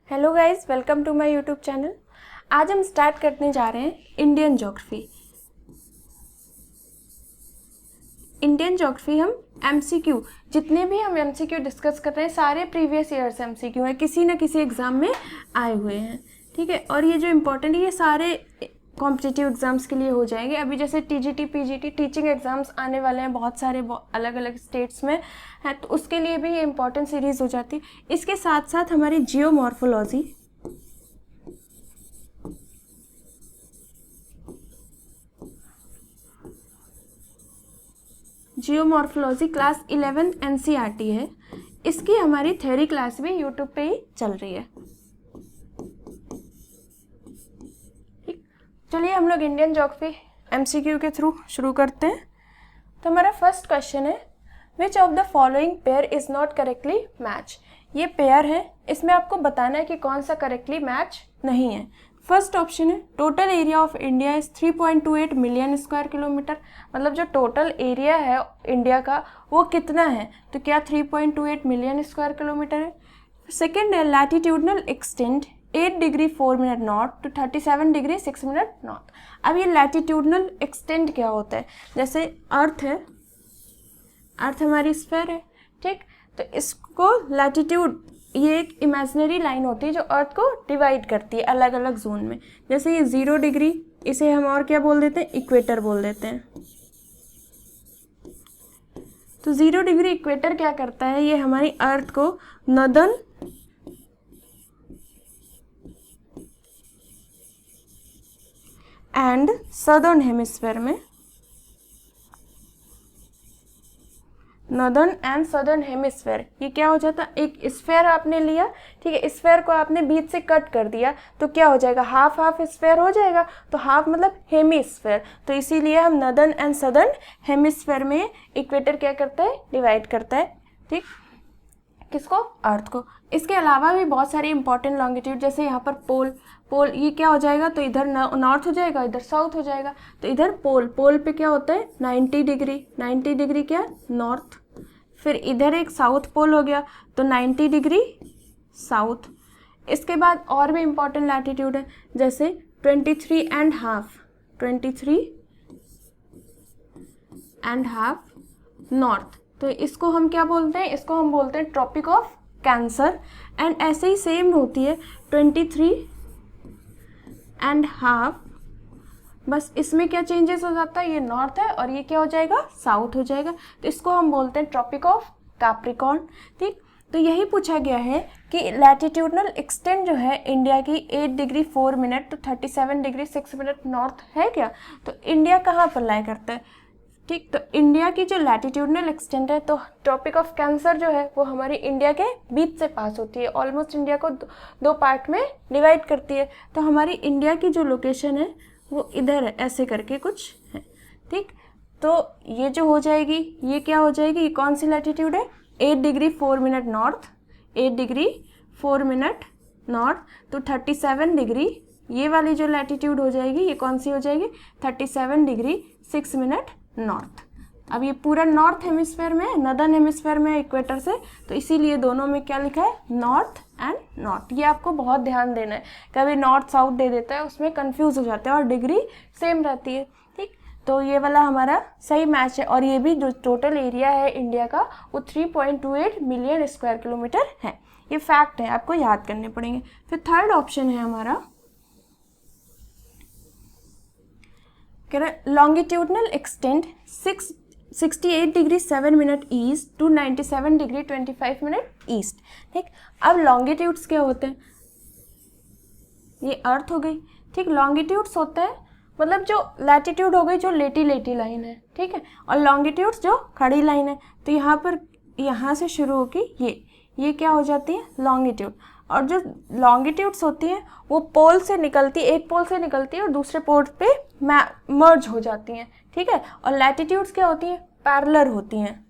Hello guys, welcome to my YouTube channel. आज हम start करने जा रहे हैं इंडियन ज्योग्राफी। इंडियन ज्योग्राफी हम एमसीक्यू, जितने भी हम एमसीक्यू डिस्कस कर रहे हैं सारे प्रीवियस ईयर से एमसीक्यू हैं, किसी न किसी एग्ज़ाम में आए हुए हैं। ठीक है, और ये जो इम्पोर्टेंट है ये सारे कॉम्पिटिटिव एग्ज़ाम्स के लिए हो जाएंगे। अभी जैसे टीजीटी पीजीटी टीचिंग एग्ज़ाम्स आने वाले हैं, बहुत सारे अलग अलग स्टेट्स में हैं, तो उसके लिए भी ये इम्पोर्टेंट सीरीज़ हो जाती है। इसके साथ साथ हमारी जियोमॉर्फोलॉजी, जियोमॉर्फोलॉजी क्लास 11 एनसीईआरटी है। इसकी हमारी थ्योरी क्लास भी यूट्यूब पे ही चल रही है। ठीक, चलिए हम लोग इंडियन ज्योग्राफी एमसीक्यू के थ्रू शुरू करते हैं। तो हमारा फर्स्ट क्वेश्चन है, विच of the following pair is not correctly match. ये पेयर है, इसमें आपको बताना है कि कौन सा करेक्टली मैच नहीं है। फर्स्ट ऑप्शन है, total area of India is 3.28 million square kilometre. मतलब जो टोटल एरिया है इंडिया का वो कितना है, तो क्या 3.28 मिलियन स्क्वायर किलोमीटर है। सेकेंड है, latitudinal extent 8 degree 4 minute north to 37 degree 6 minute north. अब ये लैटिट्यूडनल एक्सटेंट क्या होता है, जैसे अर्थ है, अर्थ हमारी स्फीयर है, ठीक, तो इसको लैटिट्यूड, ये एक इमेजिनरी लाइन होती है जो अर्थ को डिवाइड करती है अलग अलग जोन में। जैसे ये 0 डिग्री, इसे हम और क्या बोल देते हैं, इक्वेटर बोल देते हैं। तो 0 डिग्री इक्वेटर क्या करता है, ये हमारी अर्थ को नॉर्दर्न एंड सदर्न हेमिस्फीयर में, नॉर्दर्न एंड सदर्न हेमिस्फीयर, ये क्या हो जाता है, एक स्फीयर आपने लिया, ठीक है, स्फीयर को आपने बीच से कट कर दिया तो क्या हो जाएगा, हाफ हाफ स्फीयर हो जाएगा। तो हाफ मतलब हेमिस्फीयर, तो इसीलिए हम नॉर्दर्न एंड सदर्न हेमिस्फीयर में इक्वेटर क्या करता है, डिवाइड करता है। ठीक, किसको, अर्थ को। इसके अलावा भी बहुत सारे इंपॉर्टेंट लॉन्गिट्यूड, जैसे यहाँ पर पोल, पोल ये क्या हो जाएगा, तो इधर नॉर्थ हो जाएगा, इधर साउथ हो जाएगा। तो इधर पोल, पोल पे क्या होता है 90 डिग्री, 90 डिग्री क्या नॉर्थ। फिर इधर एक साउथ पोल हो गया तो 90 डिग्री साउथ। इसके बाद और भी इंपॉर्टेंट लैटिट्यूड है, जैसे 23.5, 23.5 नॉर्थ। तो इसको हम क्या बोलते हैं, इसको हम बोलते हैं ट्रॉपिक ऑफ कैंसर। एंड ऐसे ही सेम होती है 23.5, बस इसमें क्या चेंजेस हो जाता है, ये नॉर्थ है और ये क्या हो जाएगा, साउथ हो जाएगा। तो इसको हम बोलते हैं ट्रॉपिक ऑफ कैप्रिकॉर्न। ठीक, तो यही पूछा गया है कि लैटिट्यूडनल एक्सटेंट जो है इंडिया की 8 डिग्री 4 मिनट तो 37 डिग्री 6 मिनट नॉर्थ है क्या, तो इंडिया कहाँ पर लाई करता है। ठीक, तो इंडिया की जो लैटिट्यूडनल एक्सटेंट है, तो ट्रॉपिक ऑफ कैंसर जो है वो हमारी इंडिया के बीच से पास होती है, ऑलमोस्ट इंडिया को दो पार्ट में डिवाइड करती है। तो हमारी इंडिया की जो लोकेशन है वो इधर है, ऐसे करके कुछ है। ठीक, तो ये जो हो जाएगी, ये क्या हो जाएगी, ये कौन सी लैटिट्यूड है, 8 degree 4 minute north, 8 degree 4 minute north तो 37 डिग्री, ये वाली जो लैटिट्यूड हो जाएगी ये कौन सी हो जाएगी, 37 डिग्री 6 मिनट नॉर्थ। अब ये पूरा नॉर्थ हेमिस्फीयर में है, नॉर्दर्न हेमिस्फीयर में है इक्वेटर से, तो इसीलिए दोनों में क्या लिखा है, नॉर्थ एंड नॉर्थ। ये आपको बहुत ध्यान देना है, कभी नॉर्थ साउथ दे देता है उसमें कंफ्यूज हो जाते हैं और डिग्री सेम रहती है। ठीक, तो ये वाला हमारा सही मैच है। और ये भी जो टोटल एरिया है इंडिया का वो 3.28 मिलियन स्क्वायर किलोमीटर है। ये फैक्ट है, आपको याद करने पड़ेंगे। फिर थर्ड ऑप्शन है हमारा, कह रहा है longitudinal extent 68 degree 7 minute east to 97 degree 25 minute east. ठीक, अब लॉन्गिट्यूड्स क्या होते हैं, ये अर्थ हो गई। ठीक, लॉन्गिट्यूड्स होते हैं मतलब जो लैटिट्यूड हो गई जो लेटी लेटी लाइन है, ठीक है, और लॉन्गिट्यूड्स जो खड़ी लाइन है। तो यहाँ पर, यहाँ से शुरू होगी ये क्या हो जाती है, लॉन्गिट्यूड। और जो लॉन्गिट्यूड्स होती हैं वो पोल से निकलती है, एक पोल से निकलती है और दूसरे पोल पे मर्ज हो जाती हैं। ठीक है, और लैटिट्यूड्स क्या होती हैं, पैरेलल होती हैं।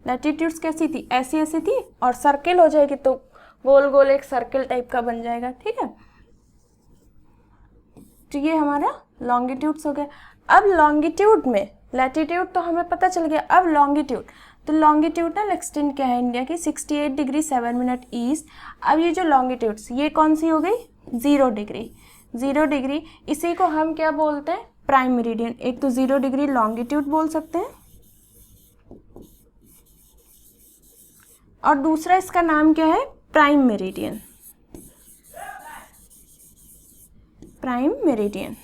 लैटिट्यूड्स कैसी थी, ऐसी ऐसी थी, और सर्किल हो जाएगी तो गोल गोल एक सर्किल टाइप का बन जाएगा। ठीक है, तो ये हमारा लॉन्गिट्यूड्स हो गया। अब लॉन्गिट्यूड में, लैटिट्यूड तो हमें पता चल गया, अब लॉन्गिट्यूड, तो लॉन्गिट्यूडनल एक्सटेंट क्या है इंडिया की 68 डिग्री 7 मिनट ईस्ट। अब ये जो लॉन्गिट्यूड्स ये कौन सी हो गई 0 डिग्री, 0 डिग्री, इसी को हम क्या बोलते हैं प्राइम मेरिडियन। एक तो 0 डिग्री लॉन्गिट्यूड बोल सकते हैं और दूसरा इसका नाम क्या है प्राइम मेरिडियन, प्राइम मेरिडियन।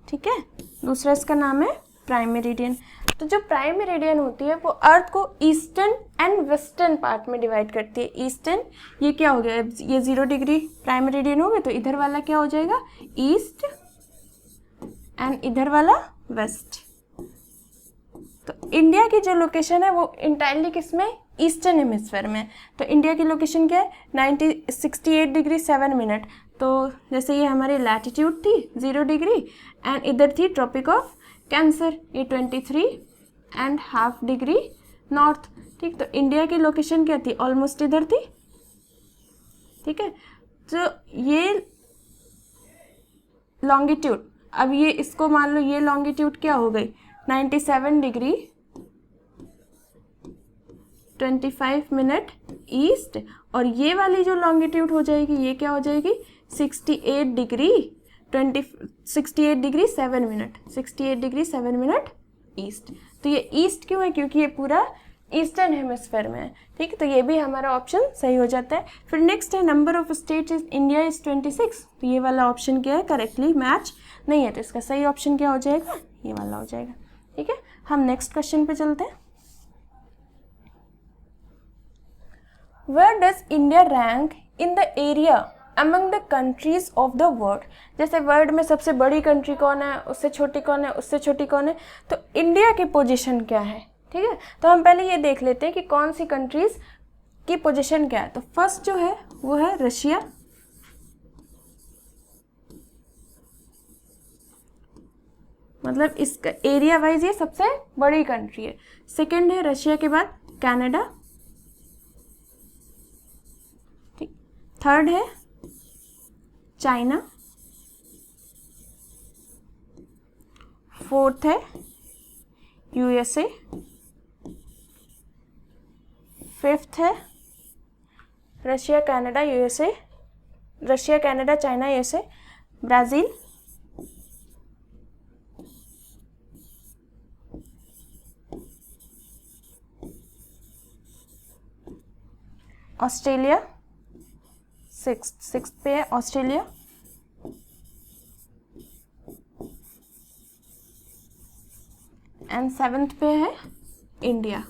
ठीक है, दूसरा इसका नाम है प्राइम मेरिडियन। तो जो प्राइम मेरिडियन होती है वो अर्थ को ईस्टर्न एंड वेस्टर्न पार्ट में डिवाइड करती है। ईस्टर्न ये क्या हो गया, ये 0 डिग्री प्राइम मेरिडियन हो गया, तो इधर वाला क्या हो जाएगा ईस्ट एंड इधर वाला वेस्ट। तो इंडिया की जो लोकेशन है वो इंटायरली किसमें ईस्टर्न हेमिस्फीयर में। तो इंडिया की लोकेशन क्या है 68 डिग्री 7 मिनट। तो जैसे ये हमारी लैटिट्यूड थी 0 डिग्री एंड इधर थी ट्रॉपिक ऑफ कैंसर, ये 23.5 डिग्री नॉर्थ। ठीक, तो इंडिया की लोकेशन क्या थी ऑलमोस्ट इधर थी। ठीक है, तो ये लॉन्गिट्यूड, अब ये इसको मान लो ये लॉन्गिट्यूड क्या हो गई 97 डिग्री 25 मिनट ईस्ट, और ये वाली जो लॉन्गिट्यूड हो जाएगी ये क्या हो जाएगी 68 degree 7 minute, 68 degree 7 minute east. तो ये ईस्ट क्यों है क्योंकि ये पूरा ईस्टर्न हेमिस्फीयर में है। ठीक है, तो ये भी हमारा ऑप्शन सही हो जाता है। फिर नेक्स्ट है number of states is India is 26। तो ये वाला ऑप्शन क्या है करेक्टली मैच नहीं है, तो इसका सही ऑप्शन क्या हो जाएगा ये वाला हो जाएगा। ठीक है, हम नेक्स्ट क्वेश्चन पे चलते हैं। Where does India rank in the area among the countries of the world? जैसे वर्ल्ड में सबसे बड़ी कंट्री कौन है, उससे छोटी कौन है, उससे छोटी कौन है, तो इंडिया की पोजीशन क्या है। ठीक है, तो हम पहले ये देख लेते हैं कि कौन सी कंट्रीज की पोजीशन क्या है। तो फर्स्ट जो है वो है रशिया, मतलब इसका एरिया वाइज ये सबसे बड़ी कंट्री है। सेकंड है रशिया के बाद कनाडा, ठीक। थर्ड है चाइना, फोर्थ है यूएसए, फिफ्थ है Russia Canada USA, Russia Canada China USA, Brazil, Australia, six पे है ऑस्ट्रेलिया, एंड सेवेंथ पे है इंडिया।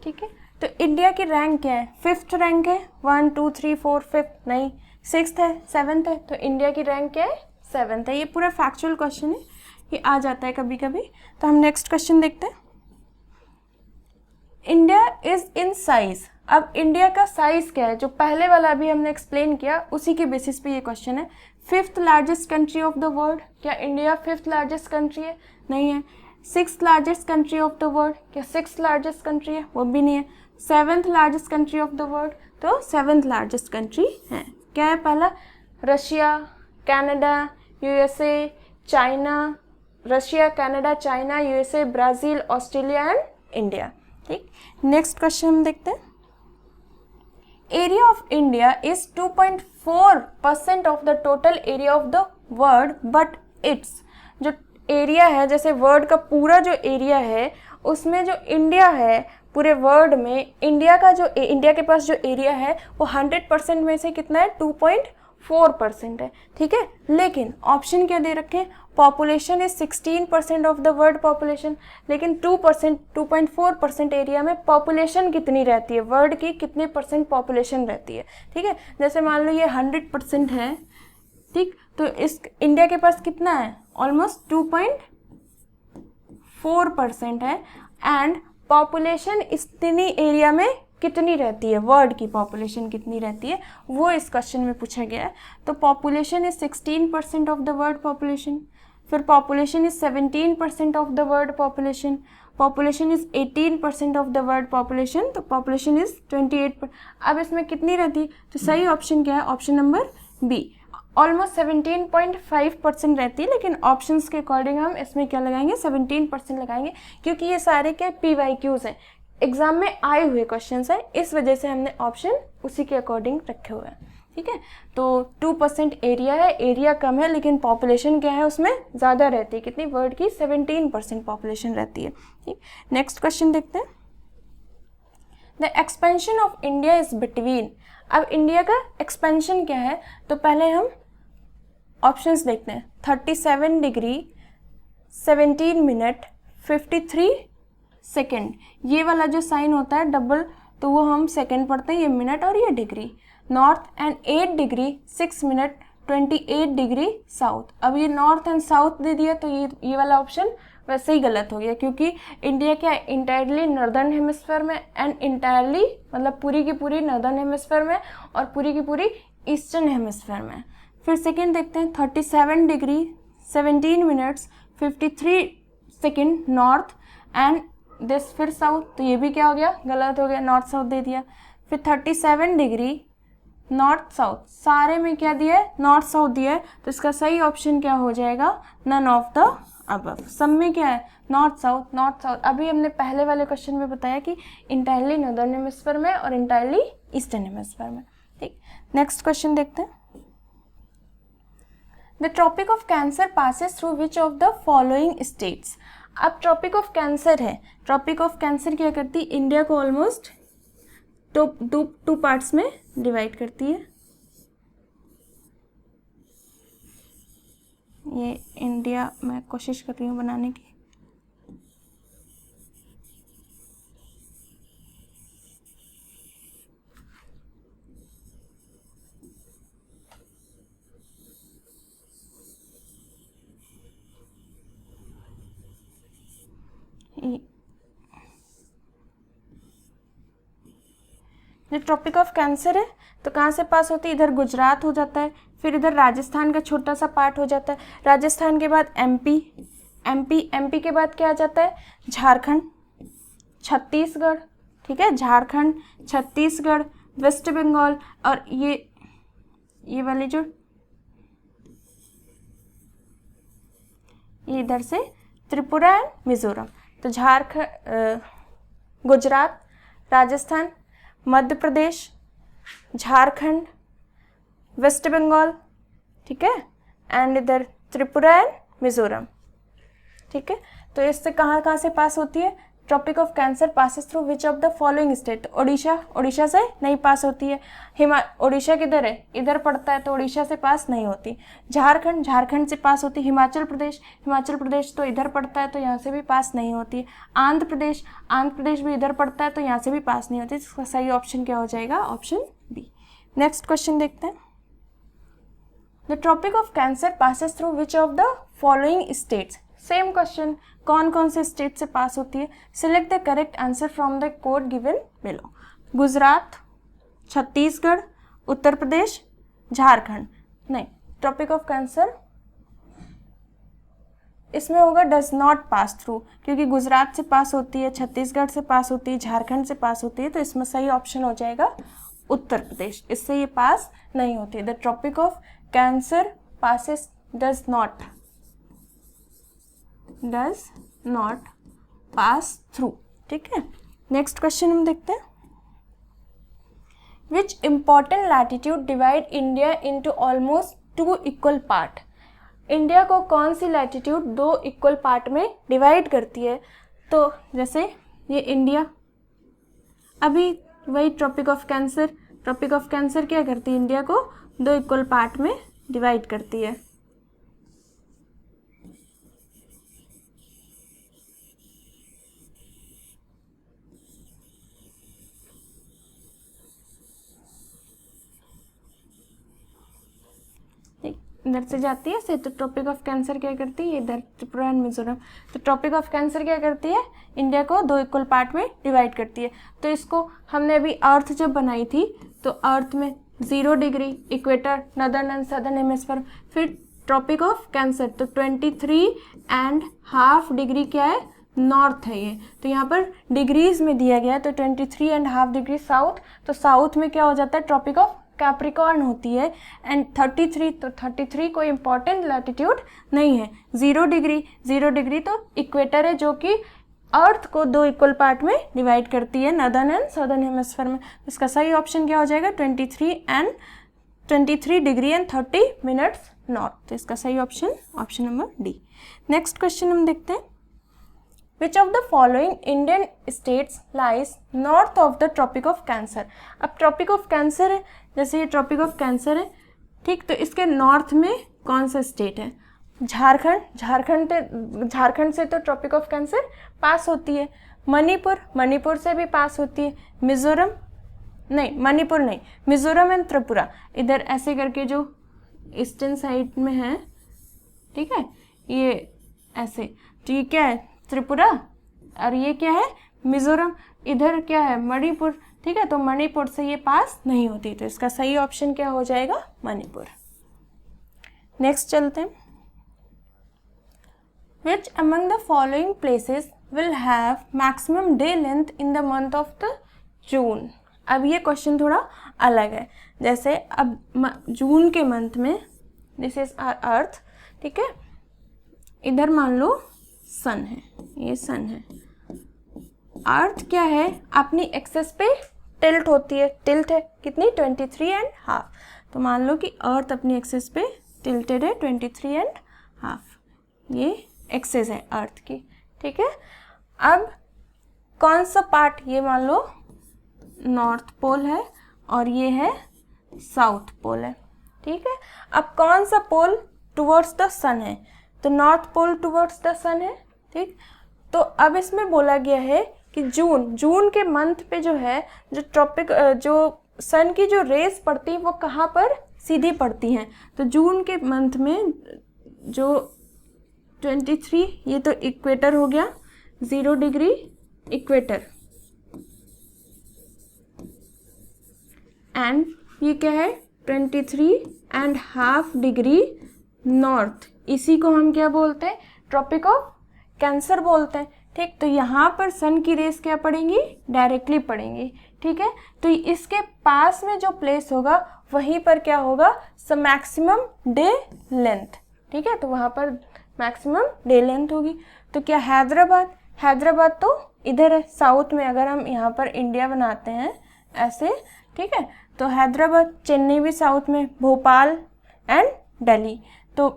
ठीक है, तो इंडिया की रैंक क्या है, फिफ्थ रैंक है, 1 2 3 4 5 नहीं, सिक्स्थ है, सेवेंथ है, तो इंडिया की रैंक क्या है सेवेंथ है। ये पूरा फैक्चुअल क्वेश्चन है, ये आ जाता है कभी कभी। तो हम नेक्स्ट क्वेश्चन देखते हैं। इंडिया इज इन साइज, अब इंडिया का साइज क्या है, जो पहले वाला अभी हमने एक्सप्लेन किया उसी के बेसिस पे ये क्वेश्चन है। Fifth largest country of the world, क्या इंडिया फिफ्थ लार्जेस्ट कंट्री है, नहीं है। Sixth largest country of the world, क्या सिक्स्थ लार्जेस्ट कंट्री है, वो भी नहीं है। Seventh largest country of the world, तो सेवेंथ लार्जेस्ट कंट्री है। क्या है पहला, Russia, Canada, USA, China, Russia, Canada, China, USA, Brazil, Australia and India. ठीक, नेक्स्ट क्वेश्चन हम देखते हैं। Area of India is 2.4% of the total area of the world, but it's, जो एरिया है जैसे वर्ल्ड का पूरा जो एरिया है उसमें जो इंडिया है पूरे वर्ल्ड में, इंडिया के पास जो एरिया है वो 100% में से कितना है 2.4% है। ठीक है, लेकिन ऑप्शन क्या दे रखे हैं, population is 16% of the world population, लेकिन 2.4% एरिया में पॉपुलेशन कितनी रहती है, वर्ल्ड की कितने परसेंट पॉपुलेशन रहती है। ठीक है, जैसे मान लो ये 100% है, ठीक, तो इस इंडिया के पास कितना है ऑलमोस्ट 2.4% है, एंड पॉपुलेशन इतनी एरिया में कितनी रहती है, वर्ल्ड की पॉपुलेशन कितनी रहती है, वो इस क्वेश्चन में पूछा गया है। तो population is 16% of the world population, फिर population is 17% of the world population, population is 18% of the world population, तो पॉपुलेशन इज 28%। अब इसमें कितनी रहती है, तो सही ऑप्शन क्या है, ऑप्शन नंबर बी, ऑलमोस्ट 17.5% रहती है, लेकिन ऑप्शंस के अकॉर्डिंग हम इसमें क्या लगाएंगे, 17% लगाएंगे, क्योंकि ये सारे क्या PYQs हैं, एग्जाम में आए हुए क्वेश्चंस हैं, इस वजह से हमने ऑप्शन उसी के अकॉर्डिंग रखे हुए हैं, ठीक है। तो 2% एरिया है, एरिया कम है, लेकिन पॉपुलेशन क्या है उसमें ज़्यादा रहती है, कितनी, वर्ल्ड की 17% पॉपुलेशन रहती है, ठीक। नेक्स्ट क्वेश्चन देखते हैं। The expansion of India is between, अब इंडिया का एक्सपेंशन क्या है, तो पहले हम ऑप्शंस देखते हैं। 37 डिग्री 17 मिनट 53 सेकेंड, ये वाला जो साइन होता है डबल, तो वो हम सेकेंड पढ़ते हैं, ये मिनट और ये degree. North and 8 degree 6 minute 28 degree south, अब ये नॉर्थ एंड साउथ दे दिया, तो ये वाला ऑप्शन वैसे ही गलत हो गया, क्योंकि इंडिया क्या इंटायरली नॉर्दर्न हेमिस्फीयर में एंड इंटायरली मतलब पूरी की पूरी नॉर्दर्न हेमिस्फीयर में और पूरी की पूरी ईस्टर्न हेमिस्फीयर में। फिर सेकेंड देखते हैं, 37 degree 17 minutes 53 second north and this, फिर साउथ, तो ये भी क्या हो गया, गलत हो गया, नॉर्थ साउथ दे दिया। फिर 37 डिग्री नॉर्थ साउथ, सारे में क्या दिया है, नॉर्थ साउथ दिया है, तो इसका सही ऑप्शन क्या हो जाएगा, नन ऑफ द अबव। सब में क्या है, नॉर्थ साउथ नॉर्थ साउथ। अभी हमने पहले वाले क्वेश्चन में बताया कि इंटायरली नॉर्दर्न हेमिस्फीयर में और इंटायरली ईस्टर्न हेमिस्फीयर में, ठीक। नेक्स्ट क्वेश्चन देखते हैं। The tropic of cancer passes through which of the following states, अब ट्रॉपिक ऑफ कैंसर है, ट्रॉपिक ऑफ कैंसर क्या करती है, इंडिया को ऑलमोस्ट टू पार्ट्स में डिवाइड करती है। ये इंडिया मैं कोशिश कर रही हूँ बनाने की, जो ट्रॉपिक ऑफ कैंसर है तो कहाँ से पास होती है, इधर गुजरात हो जाता है, फिर इधर राजस्थान का छोटा सा पार्ट हो जाता है, राजस्थान के बाद एमपी के बाद क्या आ जाता है, झारखंड, छत्तीसगढ़, ठीक है, झारखंड, छत्तीसगढ़, वेस्ट बंगाल, और ये वाली जो ये इधर से त्रिपुरा एंड मिजोरम। तो झारखंड, गुजरात, राजस्थान, मध्य प्रदेश, झारखंड, वेस्ट बंगाल, ठीक है, एंड इधर त्रिपुरा एंड मिजोरम, ठीक है। तो इससे कहाँ से पास होती है, tropic of cancer passes through which of the following state, तो ओडिशा से नहीं पास होती है, ओडिशा किधर है, इधर पड़ता है, तो ओडिशा से पास नहीं होती। झारखंड से पास होती, हिमाचल प्रदेश तो इधर पड़ता है, तो यहाँ से भी पास नहीं होती। आंध्र प्रदेश भी इधर पड़ता है, तो यहाँ से भी पास नहीं होती। इसका सही ऑप्शन क्या हो जाएगा, ऑप्शन बी। नेक्स्ट क्वेश्चन देखते हैं। The tropic of cancer passes through which of the following states, same question, कौन से स्टेट से पास होती है, select the correct answer from the code given below. Gujarat, Chhattisgarh, Uttar Pradesh, Jharkhand, नहीं, ट्रॉपिक ऑफ कैंसर इसमें होगा डज नॉट पास थ्रू, क्योंकि गुजरात से पास होती है, छत्तीसगढ़ से पास होती है, झारखंड से पास होती है, तो इसमें सही ऑप्शन हो जाएगा उत्तर प्रदेश, इससे ये पास नहीं होती। The tropic of cancer passes does not pass through, ठीक है। नेक्स्ट क्वेश्चन हम देखते हैं। Which important latitude divide India into almost 2 equal part, India को कौन सी लैटिट्यूड 2 इक्वल पार्ट में डिवाइड करती है, तो जैसे ये इंडिया, अभी वही ट्रॉपिक ऑफ कैंसर क्या करती है, इंडिया को 2 इक्वल पार्ट में डिवाइड करती है। इधर से जाती है से, तो ट्रॉपिक ऑफ कैंसर क्या करती है, इधर त्रिपुरा एंड मिजोरम, तो ट्रॉपिक ऑफ कैंसर क्या करती है, इंडिया को 2 इक्वल पार्ट में डिवाइड करती है। तो इसको हमने अभी अर्थ जब बनाई थी, तो अर्थ में 0 degree equator, northern and southern hemisphere, फिर ट्रॉपिक ऑफ कैंसर तो 23.5 डिग्री क्या है, नॉर्थ है ये, तो यहाँ पर डिग्रीज में दिया गया है, तो 23.5 डिग्री साउथ, तो साउथ में क्या हो जाता है, ट्रॉपिक ऑफ कैप्रिकॉर्न होती है, एंड 33, तो 33 कोई इंपॉर्टेंट लैटिट्यूड नहीं है। 0 डिग्री तो इक्वेटर है, जो कि अर्थ को 2 इक्वल पार्ट में डिवाइड करती है, नॉर्दर्न एंड साउदर्न हेमिस्फीयर में। इसका सही ऑप्शन क्या हो जाएगा? 23 डिग्री एंड 30 मिनट्स नॉर्थ। तो इसका सही option number D. Next question हम देखते हैं, Which of the following Indian states lies north of the Tropic of Cancer? अब Tropic of Cancer है, जैसे ये Tropic of Cancer है, ठीक, तो इसके नॉर्थ में कौन सा स्टेट है? झारखंड से तो Tropic of Cancer पास होती है। मणिपुर से भी पास होती है। मिजोरम एंड त्रिपुरा, इधर ऐसे करके जो ईस्टर्न साइड में है, ठीक है, ये ऐसे, तो ये क्या है? त्रिपुरा, और ये क्या है? मिजोरम। इधर क्या है? मणिपुर, ठीक है, तो मणिपुर से ये पास नहीं होती, तो इसका सही ऑप्शन क्या हो जाएगा? मणिपुर। नेक्स्ट चलते हैं, Which among the following places will have maximum day length in the month of the June? अब ये क्वेश्चन थोड़ा अलग है। जैसे अब जून के मंथ में, दिस इज आवर अर्थ, ठीक है, इधर मान लो सन है, ये सन है। अर्थ क्या है? अपनी एक्सेस पे टिल्ट होती है, टिल्ट है कितनी? 23.5। तो मान लो कि अर्थ अपनी एक्सेस पे टिल्टेड है 23.5, ये एक्सेस है अर्थ की, ठीक है। अब कौन सा पार्ट? ये मान लो नॉर्थ पोल है और ये है साउथ पोल है, ठीक है। अब कौन सा पोल टुवर्ड्स द सन है? तो नॉर्थ पोल टुवर्ड्स द सन है, ठीक। तो अब इसमें बोला गया है कि जून के मंथ पे जो है, जो सन की जो रेस पड़ती है वो कहाँ पर सीधी पड़ती हैं? तो जून के मंथ में जो 23, ये तो इक्वेटर हो गया, 0 डिग्री इक्वेटर, एंड ये क्या है? 23.5 डिग्री नॉर्थ। इसी को हम क्या बोलते हैं? ट्रॉपिक ऑफ कैंसर बोलते हैं, ठीक। तो यहाँ पर सन की रेस क्या पड़ेंगी? डायरेक्टली पड़ेंगी, ठीक है। तो इसके पास में जो प्लेस होगा वहीं पर क्या होगा? मैक्सिमम डे लेंथ, ठीक है। तो वहाँ पर मैक्सिमम डे लेंथ होगी। तो क्या हैदराबाद तो इधर है साउथ में, अगर हम यहाँ पर इंडिया बनाते हैं ऐसे, ठीक है, तो हैदराबाद, चेन्नई भी साउथ में, भोपाल एंड दिल्ली। तो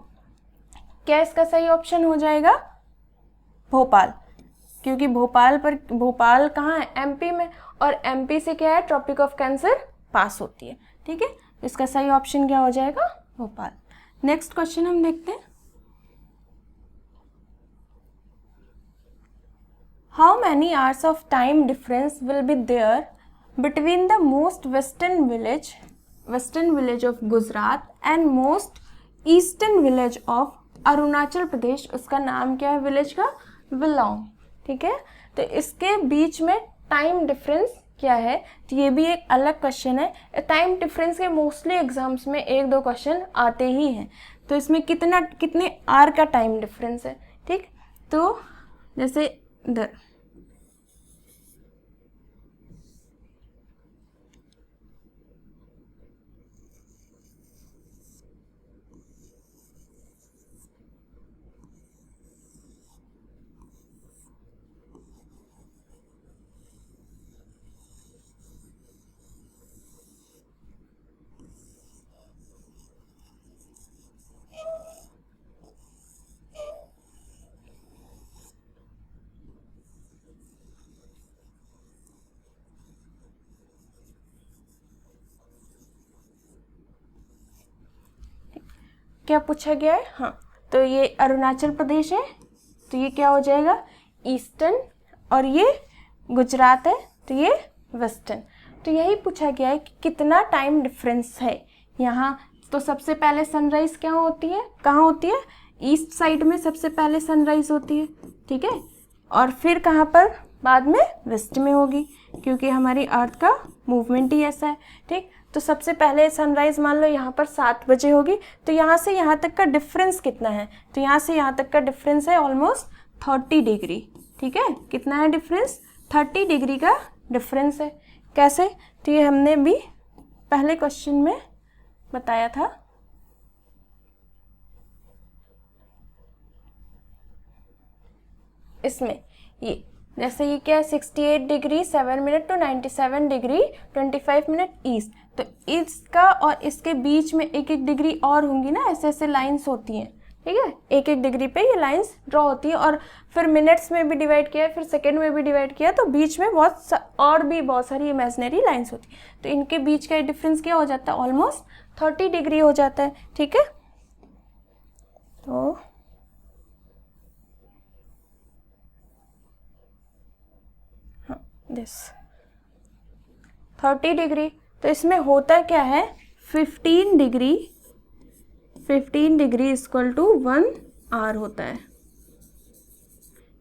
क्या इसका सही ऑप्शन हो जाएगा? भोपाल, क्योंकि भोपाल कहाँ है? एमपी में, और एमपी से क्या है? ट्रॉपिक ऑफ कैंसर पास होती है, ठीक है। इसका सही ऑप्शन क्या हो जाएगा? भोपाल। नेक्स्ट क्वेश्चन हम देखते हैं, how many hours of time difference will be there between the most western village of Gujarat and most eastern village of Arunachal Pradesh? उसका नाम क्या है विलेज का? विलोंग, ठीक है। तो इसके बीच में टाइम डिफरेंस क्या है? तो ये भी एक अलग क्वेश्चन है। टाइम डिफरेंस के मोस्टली एग्जाम्स में 1-2 क्वेश्चन आते ही हैं। तो इसमें कितने आवर का टाइम डिफरेंस है, ठीक। तो जैसे इधर क्या पूछा गया है? हाँ, तो ये अरुणाचल प्रदेश है, तो ये क्या हो जाएगा? ईस्टर्न, और ये गुजरात है, तो ये वेस्टर्न। तो यही पूछा गया है कि कितना टाइम डिफरेंस है यहाँ। तो सबसे पहले सनराइज क्या होती है? कहाँ होती है? ईस्ट साइड में सबसे पहले सनराइज होती है, ठीक है, और फिर कहाँ पर? बाद में वेस्ट में होगी, क्योंकि हमारी अर्थ का मूवमेंट ही ऐसा है, ठीक। तो सबसे पहले सनराइज मान लो यहाँ पर 7 बजे होगी। तो यहाँ से यहाँ तक का डिफरेंस कितना है? तो यहाँ से यहाँ तक का डिफरेंस है ऑलमोस्ट 30 डिग्री, ठीक है। कितना है डिफरेंस? 30 डिग्री का डिफरेंस है। कैसे? तो ये हमने भी पहले क्वेश्चन में बताया था। इसमें ये जैसे ये क्या है 68 degree 7 minute to 97 degree 25 minute east, तो इसका और इसके बीच में एक एक डिग्री और होंगी ना, ऐसे ऐसे लाइंस होती हैं, ठीक है, एक एक डिग्री पे ये लाइंस ड्रॉ होती है, और फिर मिनट्स में भी डिवाइड किया, फिर सेकेंड में भी डिवाइड किया, तो बीच में और भी बहुत सारी इमेजिनरी लाइंस होती है, तो इनके बीच का डिफरेंस क्या हो जाता है, ऑलमोस्ट 30 डिग्री हो जाता है, ठीक है। तो हाँ दिस 30 डिग्री, तो इसमें होता क्या है 15 डिग्री इक्वल टू 1 आवर होता है।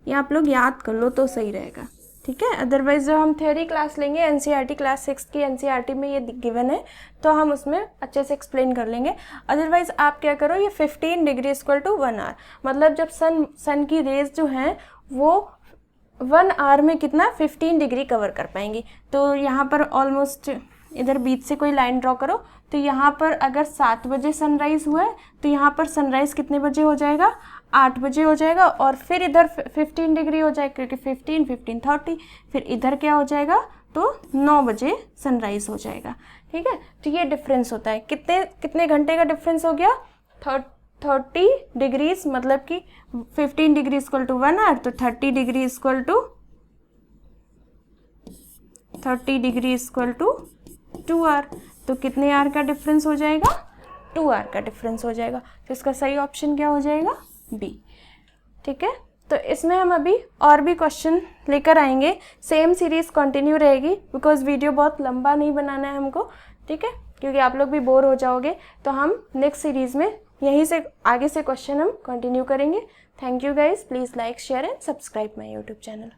ये आप लोग याद कर लो तो सही रहेगा, ठीक है। अदरवाइज जब हम थ्योरी क्लास लेंगे, एनसीईआरटी क्लास 6 की एनसीईआरटी में ये गिवन है, तो हम उसमें अच्छे से एक्सप्लेन कर लेंगे। अदरवाइज आप क्या करो, ये 15 डिग्री इक्वल टू 1 आवर, मतलब जब सन की रेज जो हैं वो 1 आवर में कितना 15 डिग्री कवर कर पाएंगी। तो यहाँ पर ऑलमोस्ट इधर बीच से कोई लाइन ड्रॉ करो, तो यहाँ पर अगर 7 बजे सनराइज हुआ है तो यहाँ पर सनराइज कितने बजे हो जाएगा, 8 बजे हो जाएगा, और फिर इधर 15 डिग्री हो जाएगा क्योंकि 15 30, फिर इधर क्या हो जाएगा, तो 9 बजे सनराइज हो जाएगा, ठीक है। तो ये डिफरेंस होता है, कितने घंटे का डिफरेंस हो गया, 30 डिग्रीज, मतलब कि 15 डिग्री इक्वल टू 1 आवर, तो 30 डिग्री इक्वल टू 2 आवर, तो कितने आवर का डिफरेंस हो जाएगा, 2 आवर का डिफरेंस हो जाएगा। तो इसका सही ऑप्शन क्या हो जाएगा, बी, ठीक है। तो इसमें हम अभी और भी क्वेश्चन लेकर आएंगे, सेम सीरीज कंटिन्यू रहेगी, बिकॉज वीडियो बहुत लंबा नहीं बनाना है हमको, ठीक है, क्योंकि आप लोग भी बोर हो जाओगे। तो हम नेक्स्ट सीरीज में यहीं से आगे से क्वेश्चन हम कंटिन्यू करेंगे। Thank you guys, please like share and subscribe my YouTube channel.